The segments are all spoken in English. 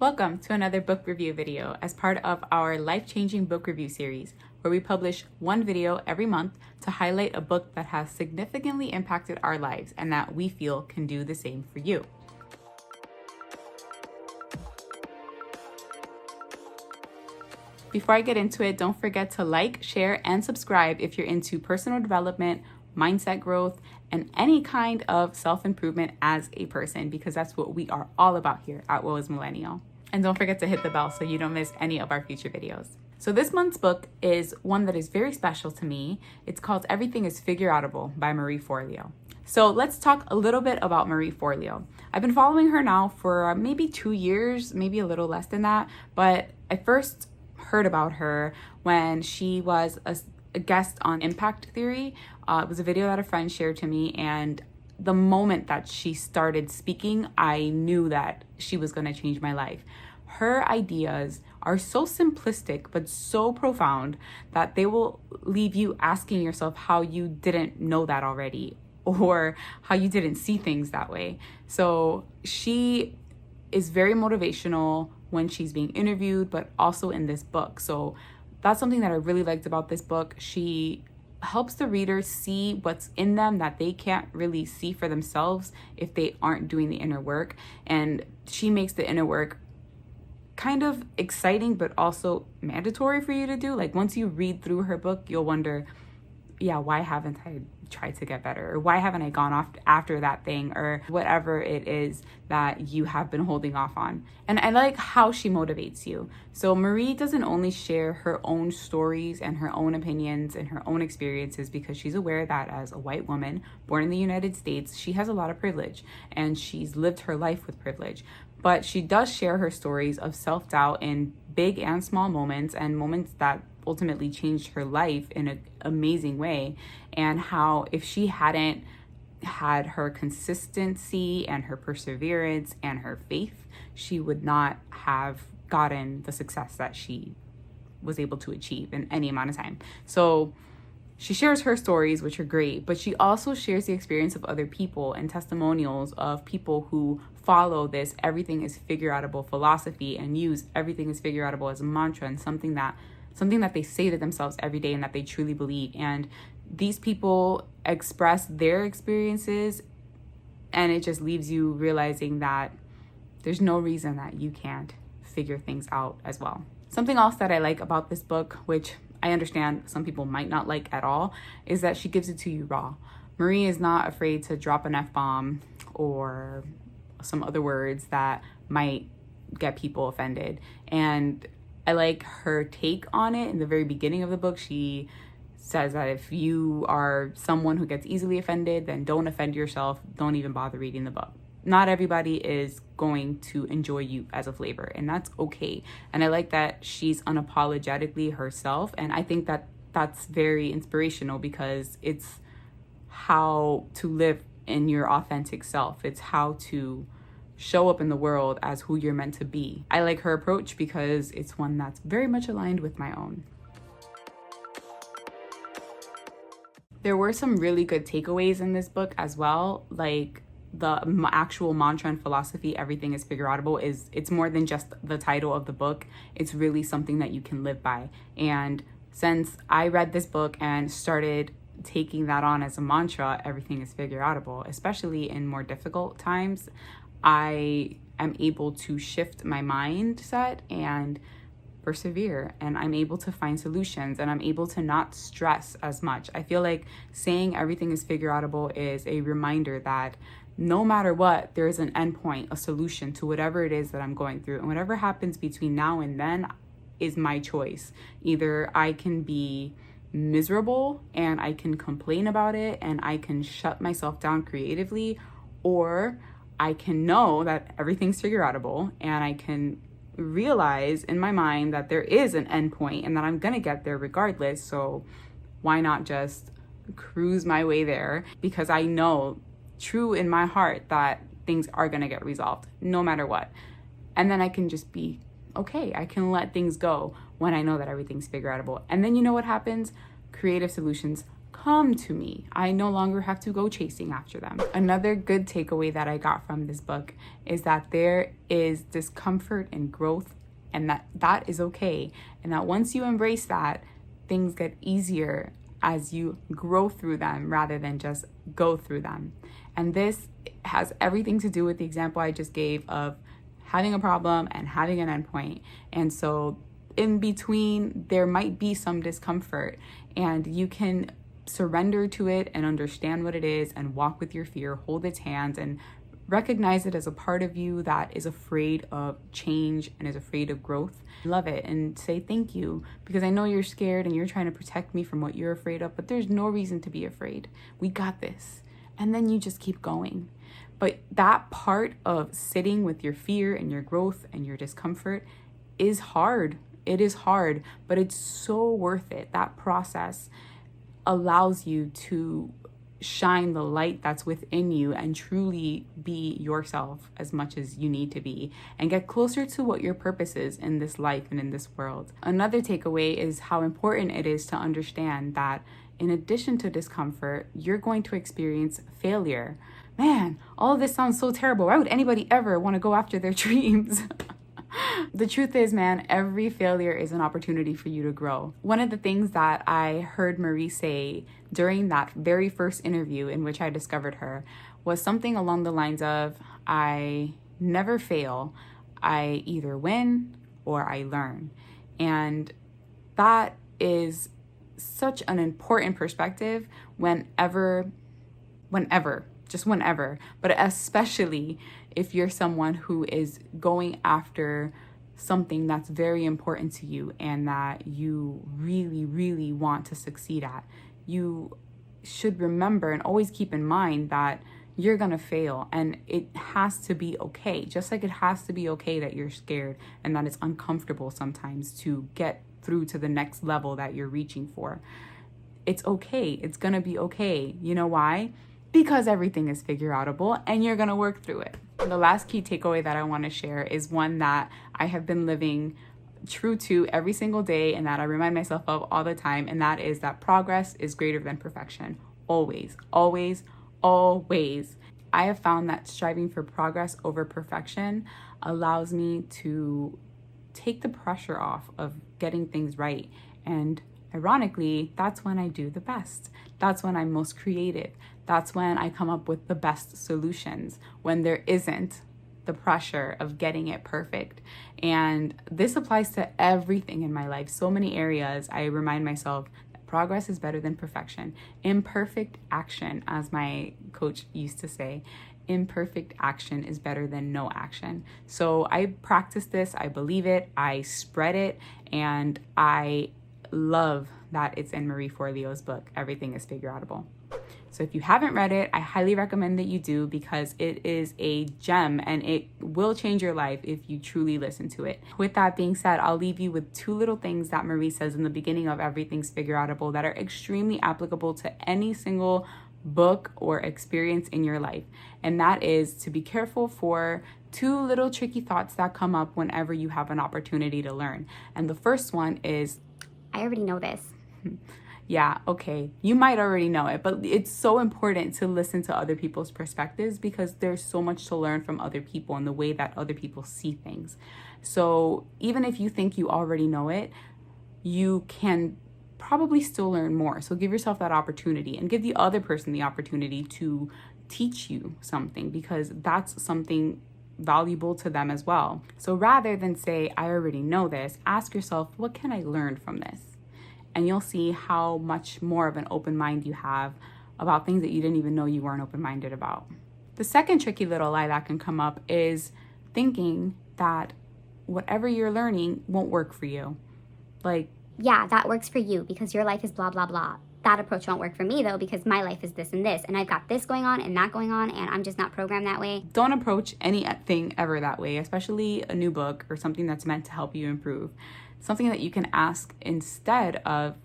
Welcome to another book review video as part of our life-changing book review series, where we publish one video every month to highlight a book that has significantly impacted our lives and that we feel can do the same for you. Before I get into it, don't forget to like, share, and subscribe if you're into personal development, mindset growth, and any kind of self-improvement as a person, because that's what we are all about here at Woe is Millennial. And don't forget to hit the bell so you don't miss any of our future videos. So this month's book is one that is very special to me. It's called Everything is Figureoutable by Marie Forleo. So let's talk a little bit about Marie Forleo. I've been following her now for maybe 2 years, maybe a little less than that, but I first heard about her when she was a guest on Impact Theory. It was a video that a friend shared to me, and the moment that she started speaking, I knew that she was going to change my life. Her ideas are so simplistic but so profound that they will leave you asking yourself how you didn't know that already, or how you didn't see things that way. So she is very motivational when she's being interviewed, but also in this book. So that's something that I really liked about this book. She helps the reader see what's in them that they can't really see for themselves if they aren't doing the inner work. And she makes the inner work kind of exciting, but also mandatory for you to do. Like, once you read through her book, you'll wonder, yeah, why haven't I tried to get better? Or why haven't I gone off after that thing? Or whatever it is that you have been holding off on. And I like how she motivates you. So Marie doesn't only share her own stories and her own opinions and her own experiences, because she's aware that as a white woman born in the United States, she has a lot of privilege and she's lived her life with privilege. But she does share her stories of self-doubt in big and small moments, and moments that ultimately changed her life in an amazing way, and how if she hadn't had her consistency and her perseverance and her faith, she would not have gotten the success that she was able to achieve in any amount of time. So she shares her stories, which are great, but she also shares the experience of other people and testimonials of people who follow this everything is figureoutable philosophy and use everything is figureoutable as a mantra, and something that they say to themselves every day and that they truly believe. And these people express their experiences, and it just leaves you realizing that there's no reason that you can't figure things out as well. Something else that I like about this book, which I understand some people might not like at all, is that she gives it to you raw. Marie is not afraid to drop an F-bomb or some other words that might get people offended. And I like her take on it. In the very beginning of the book, she says that if you are someone who gets easily offended, then don't offend yourself. Don't even bother reading the book. Not everybody is going to enjoy you as a flavor, and that's okay. And I like that she's unapologetically herself, and I think that that's very inspirational, because it's how to live in your authentic self. It's how to show up in the world as who you're meant to be. I like her approach because it's one that's very much aligned with my own. There were some really good takeaways in this book as well, like the actual mantra and philosophy, everything is figureoutable, it's more than just the title of the book. It's really something that you can live by. And since I read this book and started taking that on as a mantra, everything is figureoutable, especially in more difficult times, I am able to shift my mindset and persevere, and I'm able to find solutions, and I'm able to not stress as much. I feel like saying everything is figureoutable is a reminder that no matter what, there is an endpoint, a solution to whatever it is that I'm going through. And whatever happens between now and then is my choice. Either I can be miserable and I can complain about it and I can shut myself down creatively, or I can know that everything's figureoutable and I can realize in my mind that there is an endpoint and that I'm gonna get there regardless. So why not just cruise my way there? Because I know true in my heart that things are gonna get resolved no matter what. And then I can just be okay. I can let things go when I know that everything's figureoutable. And then you know what happens? Creative solutions come to me. I no longer have to go chasing after them. Another good takeaway that I got from this book is that there is discomfort and growth, and that is okay. And that once you embrace that, things get easier as you grow through them rather than just go through them. And this has everything to do with the example I just gave of having a problem and having an endpoint. And so in between, there might be some discomfort, and you can surrender to it and understand what it is and walk with your fear, hold its hands, and recognize it as a part of you that is afraid of change and is afraid of growth. Love it and say thank you, because I know you're scared and you're trying to protect me from what you're afraid of, but there's no reason to be afraid. We got this. And then you just keep going. But that part of sitting with your fear and your growth and your discomfort is hard. It is hard, but it's so worth it. That process allows you to shine the light that's within you and truly be yourself as much as you need to be, and get closer to what your purpose is in this life and in this world. Another takeaway is how important it is to understand that in addition to discomfort, you're going to experience failure. Man, all of this sounds so terrible. Why would anybody ever want to go after their dreams? The truth is, man, every failure is an opportunity for you to grow. One of the things that I heard Marie say during that very first interview in which I discovered her was something along the lines of, I never fail. I either win or I learn. And that is such an important perspective whenever, but especially if you're someone who is going after something that's very important to you and that you really, really want to succeed at. You should remember and always keep in mind that you're gonna fail, and it has to be okay. Just like it has to be okay that you're scared and that it's uncomfortable sometimes to get through to the next level that you're reaching for. It's okay. It's gonna be okay. You know why? Because everything is figureoutable and you're gonna work through it. The last key takeaway that I want to share is one that I have been living true to every single day and that I remind myself of all the time, and that is that progress is greater than perfection. Always, always, always. I have found that striving for progress over perfection allows me to take the pressure off of getting things right. And ironically, that's when I do the best. That's when I'm most creative. That's when I come up with the best solutions, when there isn't the pressure of getting it perfect. And this applies to everything in my life. So many areas I remind myself that progress is better than perfection. Imperfect action, as my coach used to say, imperfect action is better than no action. So I practice this, I believe it, I spread it, and I love that it's in Marie Forleo's book, Everything is Figureoutable. So if you haven't read it, I highly recommend that you do, because it is a gem and it will change your life if you truly listen to it. With that being said, I'll leave you with two little things that Marie says in the beginning of Everything's Figureoutable that are extremely applicable to any single book or experience in your life. And that is to be careful for two little tricky thoughts that come up whenever you have an opportunity to learn. And the first one is, I already know this. Yeah, okay, you might already know it, but it's so important to listen to other people's perspectives, because there's so much to learn from other people and the way that other people see things. So even if you think you already know it, you can probably still learn more. So give yourself that opportunity and give the other person the opportunity to teach you something, because that's something valuable to them as well. So rather than say, I already know this, ask yourself, what can I learn from this? And you'll see how much more of an open mind you have about things that you didn't even know you weren't open-minded about. The second tricky little lie that can come up is thinking that whatever you're learning won't work for you. Like, yeah, that works for you because your life is blah, blah, blah. That approach won't work for me though, because my life is this and this, and I've got this going on and that going on, and I'm just not programmed that way. Don't approach anything ever that way, especially a new book or something that's meant to help you improve. Something that you can ask instead of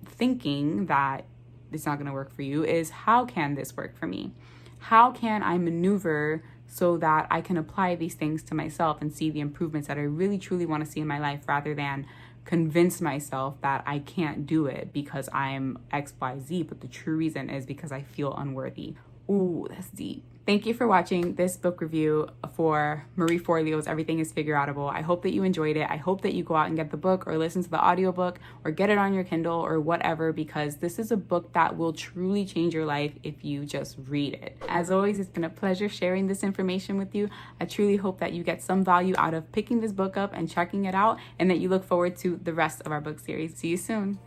thinking that it's not going to work for you is, how can this work for me? How can I maneuver so that I can apply these things to myself and see the improvements that I really truly want to see in my life, rather than convince myself that I can't do it because I'm XYZ, but the true reason is because I feel unworthy. Ooh, that's deep. Thank you for watching this book review for Marie Forleo's Everything is Figureoutable. I hope that you enjoyed it. I hope that you go out and get the book or listen to the audiobook or get it on your Kindle or whatever, because this is a book that will truly change your life if you just read it. As always, it's been a pleasure sharing this information with you. I truly hope that you get some value out of picking this book up and checking it out, and that you look forward to the rest of our book series. See you soon.